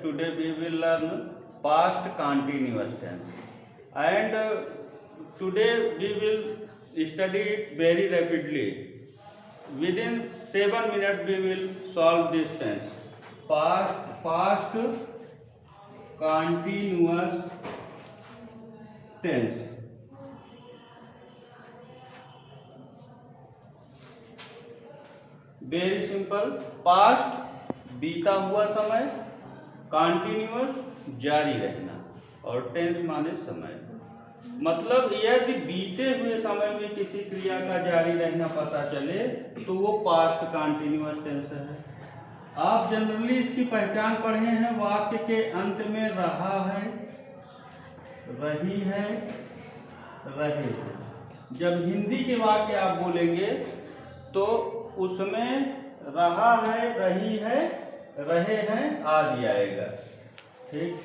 today we will learn past continuous tense, and today we will study it very rapidly. Within 7 minutes we will solve this tense. Past continuous tense. Very simple. Past बीता हुआ समय, continuous जारी रहना, और tense माने समय. मतलब यदि बीते हुए समय में किसी क्रिया का जारी रहना पता चले तो वो पास्ट कॉन्टिन्यूअस टेंस है. आप जनरली इसकी पहचान पढ़े हैं. वाक्य के अंत में रहा है, रही है, रहे. जब हिंदी के वाक्य आप बोलेंगे तो उसमें रहा है, रही है, रहे हैं आदि आएगा. ठीक.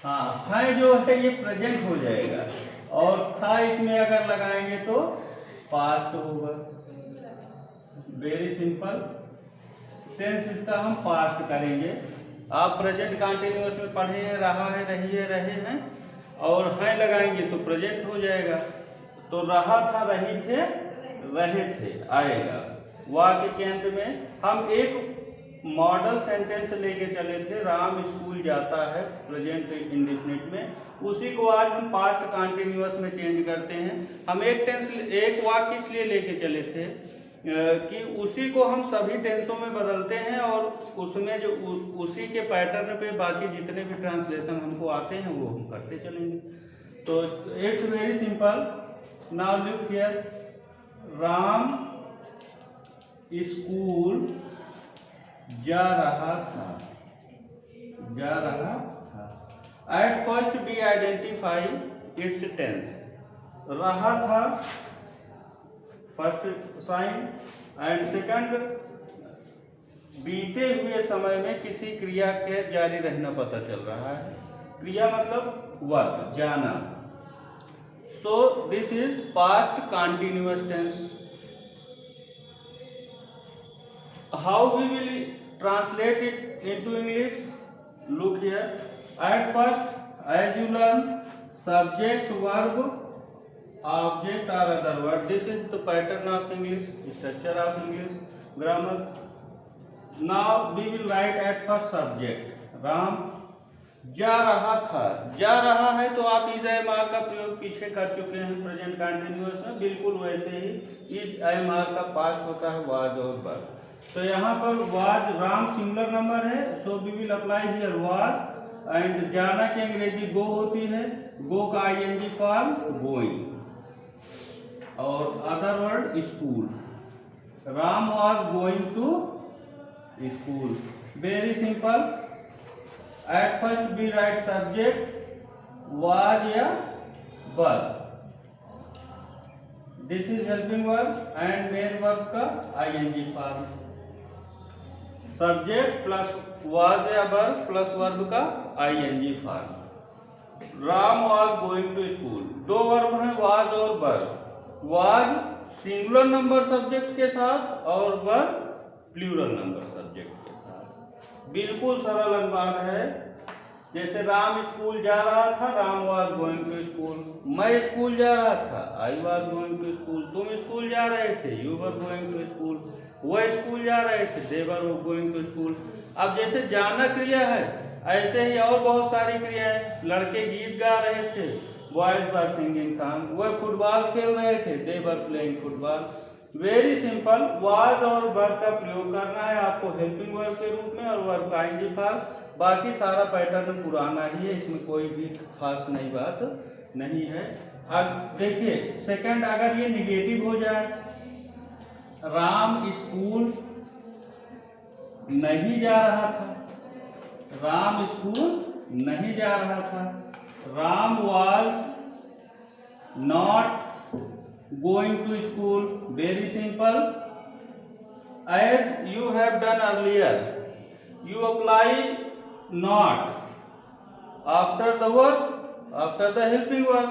हाँ, है जो है ये प्रेजेंट हो जाएगा, और था इसमें अगर लगाएंगे तो पास्ट होगा. Very simple. टेंस इसका हम पास्ट करेंगे. आप प्रेजेंट कंटिन्यूअस में पढ़े हैं, रहा है, रही है, रहे हैं, और है लगाएंगे तो प्रेजेंट हो जाएगा. तो रहा था, रही थे, रहे थे आएगा. वाक्य के अंत में हम एक मॉडल सेंटेंस लेके चले थे, राम स्कूल जाता है, प्रेजेंट इंडेफिनिट में. उसी को आज हम पास्ट कंटिन्यूअस में चेंज करते हैं. हम एक वाक्य इसलिए लेके चले थे कि उसी को हम सभी टेंसों में बदलते हैं, और उसमें जो उसी के पैटर्न पे बाकी जितने भी ट्रांसलेशन हमको आते हैं वो हम करते चलेंगे. तो it's very simple. Now look here. Ram school जा रहा था, जा रहा था. At first we identify its tense. रहा था फर्स्ट साइन, एंड सेकंड बीते हुए समय में किसी क्रिया के जारी रहना पता चल रहा है. क्रिया मतलब वर्क, जाना. So this is past continuous tense. How we will translate it into English? Look here. At first, as you learn, subject, verb, object or other word. This is the pattern of English, structure of English grammar. Now we will write at first subject. Ram जा रहा था. जा रहा है तो आप is M R का प्रयोग पीछे कर चुके हैं प्रेजेंट कंटिन्यूअस में. बिल्कुल वैसे ही इज एम आर का पास्ट होता है वाज और वर. तो यहाँ पर वाज, राम सिंगुलर नंबर है, so we will apply here was. And जाना की अंग्रेजी गो होती है, गो का आईएनजी फॉर्म गोइंग. और other word school. Ram was going to school. Very simple. At first we write subject, was या was. This is helping verb and main verb का ing form. Subject plus was या verb plus verb का ing form. Ram was going to school. दो verb हैं was और was. was singular number subject के साथ और was प्लूरल नंबर सब्जेक्ट के साथ. बिल्कुल सरल अनुवाद है. जैसे राम स्कूल जा रहा था, Ram was going to school. मैं स्कूल जा रहा था, I was going to school. तुम स्कूल जा रहे थे, you were going to school. वो स्कूल जा रहे थे, they were going to school. अब जैसे जाना क्रिया है, ऐसे ही और बहुत सारी क्रियाएं. लड़के गीत गा रहे थे, बॉयज वर सिंगिंग सॉन्ग. वो फुटबॉल खेल रहे थे, they were playing football. Very simple. Was और वर्ब का प्रयोग करना है आपको हेल्पिंग वर्ब के रूप में, और वर्ब का आईएनजी फॉर्म. बाकी सारा पैटर्न पुराना ही है, इसमें कोई भी खास नई बात नहीं है. अब देखिए सेकंड, अगर ये निगेटिव हो जाए, राम स्कूल नहीं जा रहा था, राम स्कूल नहीं जा रहा था. Ram was not going to school. Very simple. As you have done earlier, you apply not after the verb, after the helping verb.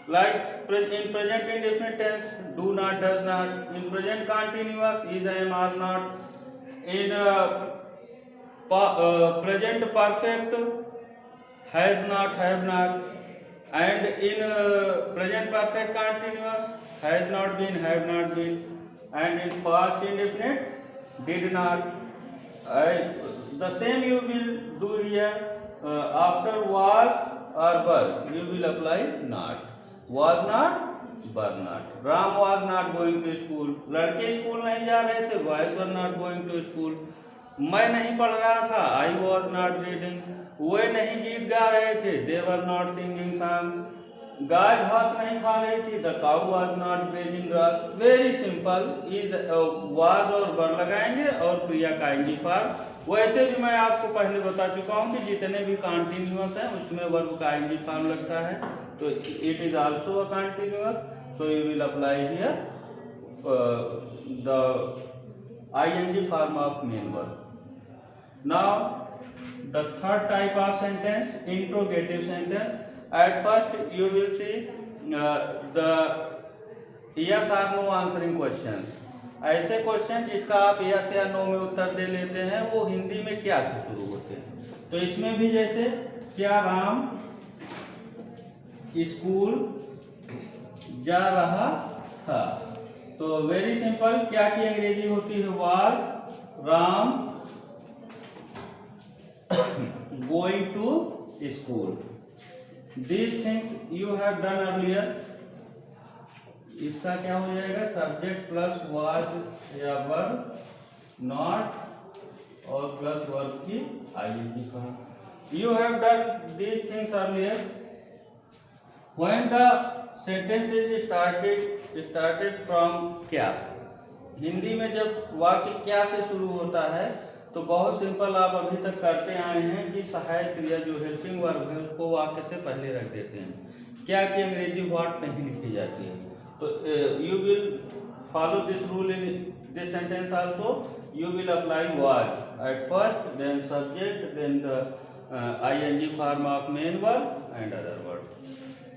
Like in present indefinite tense, do not, does not. In present continuous, is, am, are not. in present perfect, has not, have not, and in present perfect continuous, has not been, have not been, and in past indefinite, did not. The same you will do here. After was or were, you will apply not. Was not, were not. Ram was not going to school. लड़के school नहीं जा रहे थे. Boys were not going to school. मैं नहीं पढ़ रहा था. I was not reading. वे नहीं गीत गा रहे थे. They were not singing song. गाय घास नहीं खा रही थी. The cow was not grazing grass. Very simple. is was और वर लगाएंगे और क्रिया का ing फॉर्म. वैसे भी मैं आपको पहले बता चुका हूँ कि जितने भी कॉन्टिन्यूअस हैं उसमें वर्ब का ing फॉर्म लगता है. तो it is also a continuous. So you will apply here the ing form of main verb. Now the third type of sentence, interrogative sentence. At first you will see the yes or no answering questions. ऐसे question जिसका आप yes या no में उत्तर दे लेते हैं वो हिंदी में क्या से शुरू होते हैं. तो इसमें भी जैसे क्या राम स्कूल जा रहा था. तो वेरी सिंपल, क्या की अंग्रेजी होती है was Ram going to school. These things you have done earlier. इसका क्या हो जाएगा, सब्जेक्ट प्लस वाज या वर्ब, नॉट और प्लस वर्ब की ING form. You have done these things earlier. When the sentence is started from क्या, हिंदी में जब वाक्य क्या से शुरू होता है तो बहुत सिंपल, आप अभी तक करते आए हैं कि सहायक क्रिया जो हेल्पिंग वर्ब है उसको वाक्य से पहले रख देते हैं. क्या की अंग्रेजी व्हाट नहीं लिखी जाती है. तो you will follow this rule in this sentence also. You will apply was at first, then subject, then the ING form of main verb and other verb.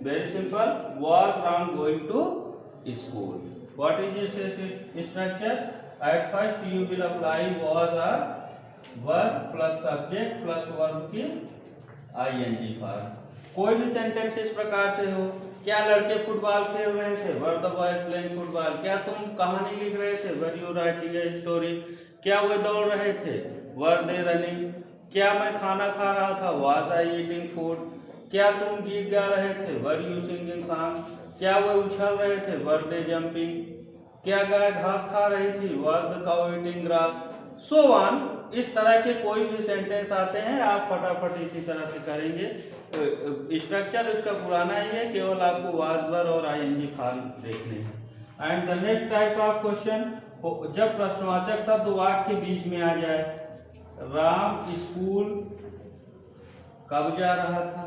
Very simple. Was Ram going to school. What is its structure. At first you will apply was और verb plus subject plus verb की ING form. कोई भी sentence इस प्रकार से हो, क्या लड़के फुटबॉल खेल रहे थे, वर द बॉयज प्लेइंग फुटबॉल. क्या तुम कहानी लिख रहे थे, were you writing a story. क्या वे दौड़ रहे थे, वर दे रनिंग. क्या मैं खाना खा रहा था, वाज आई ईटिंग फूड. क्या तुम गीत गा रहे थे, वर यू सिंगिंग सॉन्ग. क्या वे उछल रहे थे, वर दे जंपिंग. क्या गाय घास खा रही थी, was the cow eating grass. So on. इस तरह के कोई भी सेंटेंस आते हैं आप फटाफट इसी तरह से करेंगे. स्ट्रक्चर इसका पुराना ही है, केवल आपको वाज वर और आईएनजी फॉर्म देखने हैं. And the next type of question, जब प्रश्नवाचक शब्द वाक्य के बीच में आ जाए. राम स्कूल कब जा रहा था.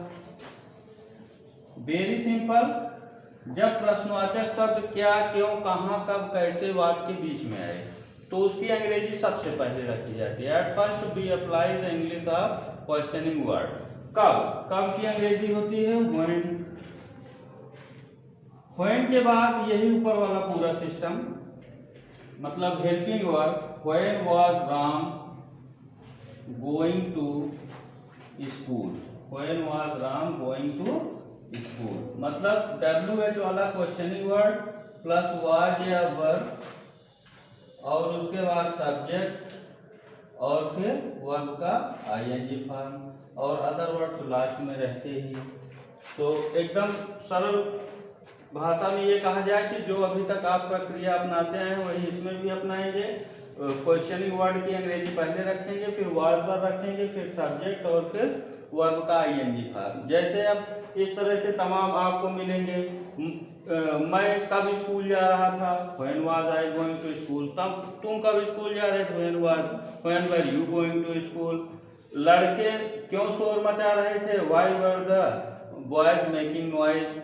Very simple. जब प्रश्नवाचक शब्द क्या, क्यों, कहां, कब, कैसे वाक्य के बीच में आए तो उसकी अंग्रेजी सबसे पहले रखी जाती है. At first we apply the English of questioning word. कब की अंग्रेजी होती है व्हेन. व्हेन के बाद यही ऊपर वाला पूरा सिस्टम, मतलब helping verb. When was Ram going to school. When was Ram going to school मतलब WH वाला क्वेश्चनिंग वर्ड प्लस वाज या वर्ब और उसके बाद सब्जेक्ट और फिर वर्ब का आईएनजी फॉर्म और अदर वर्ड तो लास्ट में रहते ही. तो एकदम सरल भाषा में ये कहा जाए कि जो अभी तक आप प्रक्रिया अपनाते हैं वही इसमें भी अपनाएंगे. क्वेश्चनिंग वर्ड की अंग्रेजी पहले रखेंगे, फिर वर्ब पर रखेंगे, फिर सब्जेक्ट और फिर वर्ब का आईएनजी फॉर्म. जैसे अब इस तरह से तमाम आपको मिलेंगे. मैं कब स्कूल जा रहा था, when was I going to school. तब तुम कब स्कूल जा रहे थे, when were you going to school. लड़के क्यों शोर मचा रहे थे, why were the boys making noise.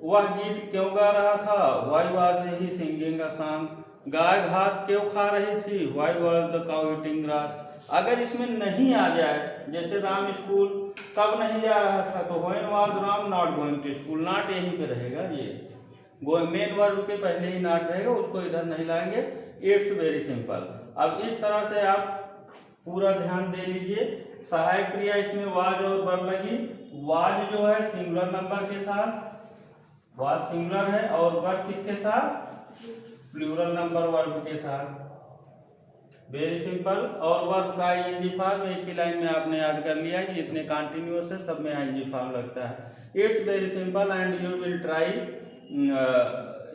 वह गीत क्यों गा रहा था, why was he singing a song. गाय घास क्यों खा रही थी, why was the cow eating grass. अगर इसमें नहीं आ जाए, जैसे राम स्कूल कब नहीं जा रहा था तो when was Ram not going to school. Not यहीं पे रहेगा, ये मेन वर्ब के पहले ही नॉट रहेगा, उसको इधर नहीं लाएंगे. It's very simple. अब इस तरह से आप पूरा ध्यान दे लीजिए। सहायक क्रिया इसमें वाज और वर लगी। वाज जो है सिंगुलर नंबर के साथ, वाज सिंगुलर है, और वर किसके साथ, प्लूरल नंबर वर्ब के साथ। Very simple. और वर्ब का आईएनजी फॉर्म एक ही लाइन में आपने याद कर लिया कि इतने कंटिन्यूअस है, सब में आईएनजी फॉर्म लगता है। It's very simple and you will try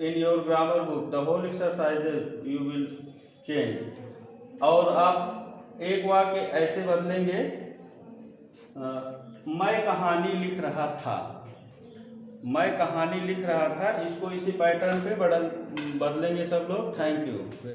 in your grammar book the whole exercise you will change. और आप एक वाक्य ऐसे बदलेंगे, मैं कहानी लिख रहा था, मैं कहानी लिख रहा था, इसको इसी पैटर्न पे बदलेंगे सब लोग। Thank you.